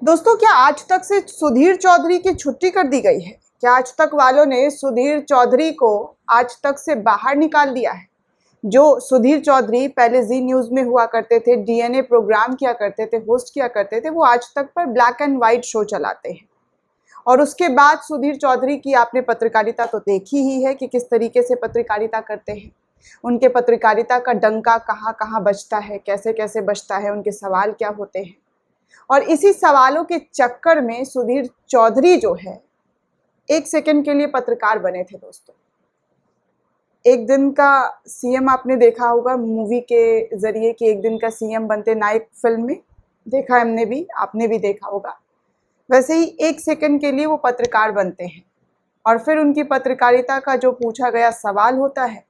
दोस्तों, क्या आज तक से सुधीर चौधरी की छुट्टी कर दी गई है? क्या आज तक वालों ने सुधीर चौधरी को आज तक से बाहर निकाल दिया है? जो सुधीर चौधरी पहले जी न्यूज़ में हुआ करते थे, डीएनए प्रोग्राम किया करते थे, होस्ट किया करते थे, वो आज तक पर ब्लैक एंड वाइट शो चलाते हैं। और उसके बाद सुधीर चौधरी की आपने पत्रकारिता तो देखी ही है कि किस तरीके से पत्रकारिता करते हैं। उनके पत्रकारिता का डंका कहाँ कहाँ बजता है, कैसे कैसे बजता है, उनके सवाल क्या होते हैं। और इसी सवालों के चक्कर में सुधीर चौधरी जो है, एक सेकंड के लिए पत्रकार बने थे दोस्तों। एक दिन का सीएम आपने देखा होगा मूवी के जरिए कि एक दिन का सीएम बनते नायक फिल्म में, देखा है हमने भी, आपने भी देखा होगा। वैसे ही एक सेकंड के लिए वो पत्रकार बनते हैं और फिर उनकी पत्रकारिता का जो पूछा गया सवाल होता है,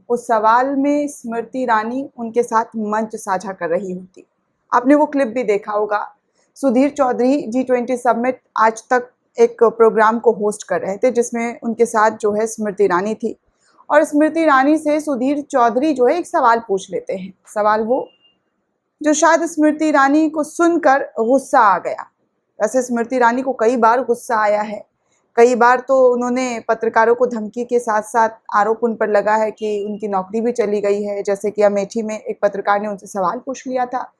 उस सवाल में स्मृति ईरानी उनके साथ मंच साझा कर रही होती। आपने वो क्लिप भी देखा होगा। सुधीर चौधरी G20 समिट आज तक एक प्रोग्राम को होस्ट कर रहे थे जिसमें उनके साथ जो है स्मृति ईरानी थी, और स्मृति ईरानी से सुधीर चौधरी जो है एक सवाल पूछ लेते हैं। सवाल वो जो शायद स्मृति ईरानी को सुनकर गुस्सा आ गया। वैसे स्मृति ईरानी को कई बार गुस्सा आया है, कई बार तो उन्होंने पत्रकारों को धमकी के साथ साथ आरोप उन पर लगा है कि उनकी नौकरी भी चली गई है। जैसे कि अमेठी में एक पत्रकार ने उनसे सवाल पूछ लिया था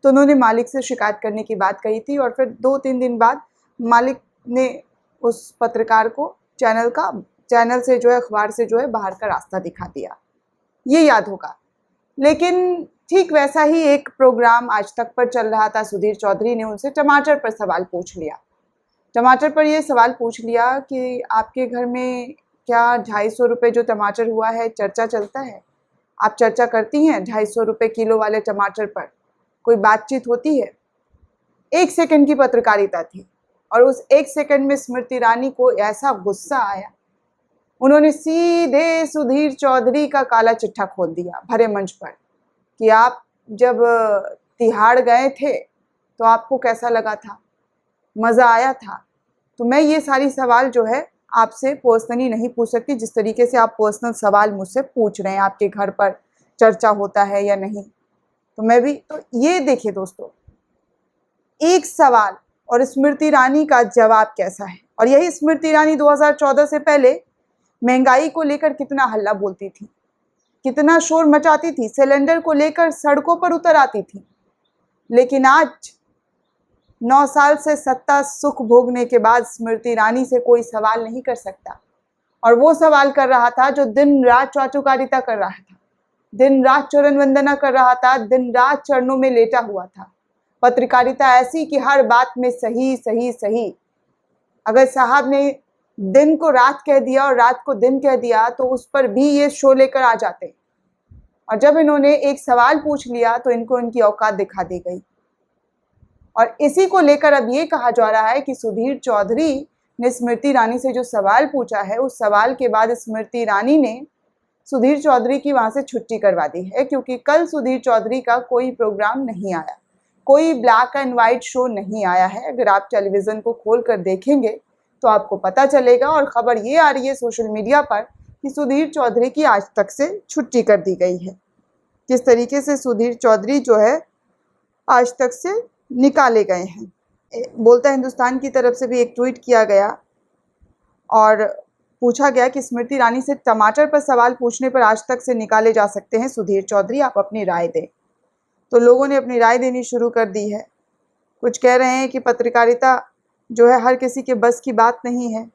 तो उन्होंने मालिक से शिकायत करने की बात कही थी, और फिर 2-3 दिन बाद मालिक ने उस पत्रकार को चैनल से जो है, अखबार से जो है बाहर का रास्ता दिखा दिया, ये याद होगा। लेकिन ठीक वैसा ही एक प्रोग्राम आज तक पर चल रहा था। सुधीर चौधरी ने उनसे टमाटर पर सवाल पूछ लिया। टमाटर पर ये सवाल पूछ लिया कि आपके घर में क्या 250 रुपये जो टमाटर हुआ है चर्चा चलता है? आप चर्चा करती हैं 250 रुपये किलो वाले टमाटर पर? कोई बातचीत होती है? एक सेकंड की पत्रकारिता थी और उस एक सेकंड में स्मृति ईरानी को ऐसा गुस्सा आया, उन्होंने सीधे सुधीर चौधरी का काला चिट्ठा खोल दिया भरे मंच पर कि आप जब तिहाड़ गए थे तो आपको कैसा लगा था, मज़ा आया था? तो मैं ये सारी सवाल जो है आपसे पर्सनली नहीं पूछ सकती, जिस तरीके से आप पर्सनल सवाल मुझसे पूछ रहे हैं, आपके घर पर चर्चा होता है या नहीं। तो मैं भी तो ये देखिए दोस्तों, एक सवाल और स्मृति ईरानी का जवाब कैसा है। और यही स्मृति ईरानी 2014 से पहले महंगाई को लेकर कितना हल्ला बोलती थी, कितना शोर मचाती थी, सिलेंडर को लेकर सड़कों पर उतर आती थी। लेकिन आज 9 साल से सत्ता सुख भोगने के बाद स्मृति ईरानी से कोई सवाल नहीं कर सकता। और वो सवाल कर रहा था जो दिन रात चाटुकारिता कर रहा था, दिन रात चरण वंदना कर रहा था, दिन रात चरणों में लेटा हुआ था। पत्रकारिता ऐसी कि हर बात में सही सही सही। अगर साहब ने दिन को रात कह दिया और रात को दिन कह दिया तो उस पर भी ये शो लेकर आ जाते। और जब इन्होंने एक सवाल पूछ लिया तो इनको इनकी औकात दिखा दी गई। और इसी को लेकर अब ये कहा जा रहा है कि सुधीर चौधरी ने स्मृति ईरानी से जो सवाल पूछा है, उस सवाल के बाद स्मृति ईरानी ने सुधीर चौधरी की वहाँ से छुट्टी करवा दी है, क्योंकि कल सुधीर चौधरी का कोई प्रोग्राम नहीं आया, कोई ब्लैक एंड वाइट शो नहीं आया है। अगर आप टेलीविज़न को खोल कर देखेंगे तो आपको पता चलेगा। और ख़बर ये आ रही है सोशल मीडिया पर कि सुधीर चौधरी की आज तक से छुट्टी कर दी गई है। किस तरीके से सुधीर चौधरी जो है आज तक से निकाले गए हैं। बोलता हिंदुस्तान की तरफ से भी एक ट्वीट किया गया और पूछा गया कि स्मृति ईरानी से टमाटर पर सवाल पूछने पर आज तक से निकाले जा सकते हैं सुधीर चौधरी, आप अपनी राय दें। तो लोगों ने अपनी राय देनी शुरू कर दी है। कुछ कह रहे हैं कि पत्रकारिता जो है हर किसी के बस की बात नहीं है,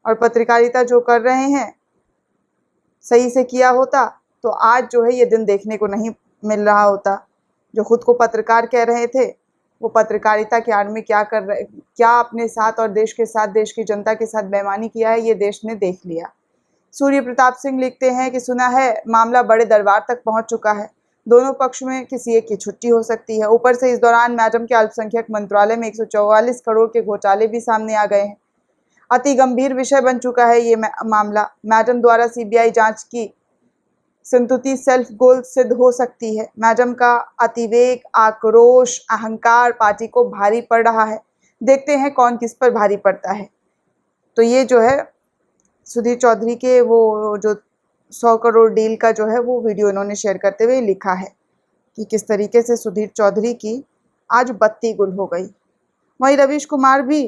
और पत्रकारिता जो कर रहे हैं सही से किया होता तो आज जो है ये दिन देखने को नहीं मिल रहा होता। जो खुद को पत्रकार कह रहे थे वो पत्रकारिता के आड़ में क्या अपने साथ और देश के साथ, देश की जनता के साथ बेईमानी किया है, ये देश ने देख लिया। सूर्य प्रताप सिंह लिखते हैं कि सुना है मामला बड़े दरबार तक पहुंच चुका है, दोनों पक्ष में किसी एक की छुट्टी हो सकती है। ऊपर से इस दौरान मैडम के अल्पसंख्यक मंत्रालय में 144 करोड़ के घोटाले भी सामने आ गए हैं। अति गंभीर विषय बन चुका है ये मामला। मैडम द्वारा सीबीआई जांच की संतुति सेल्फ गोल सिद्ध हो सकती है। मैडम का अतिवेग, आक्रोश, अहंकार पार्टी को भारी पड़ रहा है। देखते हैं कौन किस पर भारी पड़ता है। तो ये जो है सुधीर चौधरी के वो जो 100 करोड़ डील का जो है वो वीडियो इन्होंने शेयर करते हुए लिखा है कि किस तरीके से सुधीर चौधरी की आज बत्ती गुल हो गई। वहीं रवीश कुमार भी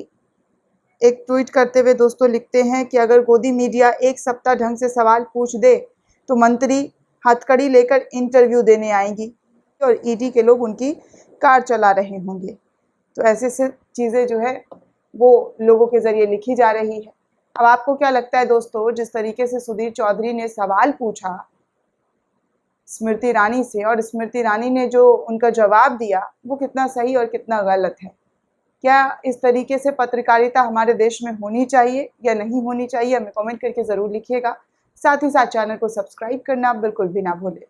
एक ट्वीट करते हुए दोस्तों लिखते हैं कि अगर गोदी मीडिया एक सप्ताह ढंग से सवाल पूछ दे तो मंत्री हथकड़ी लेकर इंटरव्यू देने आएंगी और ईडी के लोग उनकी कार चला रहे होंगे। तो ऐसे से चीज़ें जो है वो लोगों के ज़रिए लिखी जा रही है। अब आपको क्या लगता है दोस्तों, जिस तरीके से सुधीर चौधरी ने सवाल पूछा स्मृति ईरानी से और स्मृति ईरानी ने जो उनका जवाब दिया वो कितना सही और कितना गलत है? क्या इस तरीके से पत्रकारिता हमारे देश में होनी चाहिए या नहीं होनी चाहिए? हमें कमेंट करके ज़रूर लिखिएगा। साथ ही साथ चैनल को सब्सक्राइब करना बिल्कुल भी ना भूलें।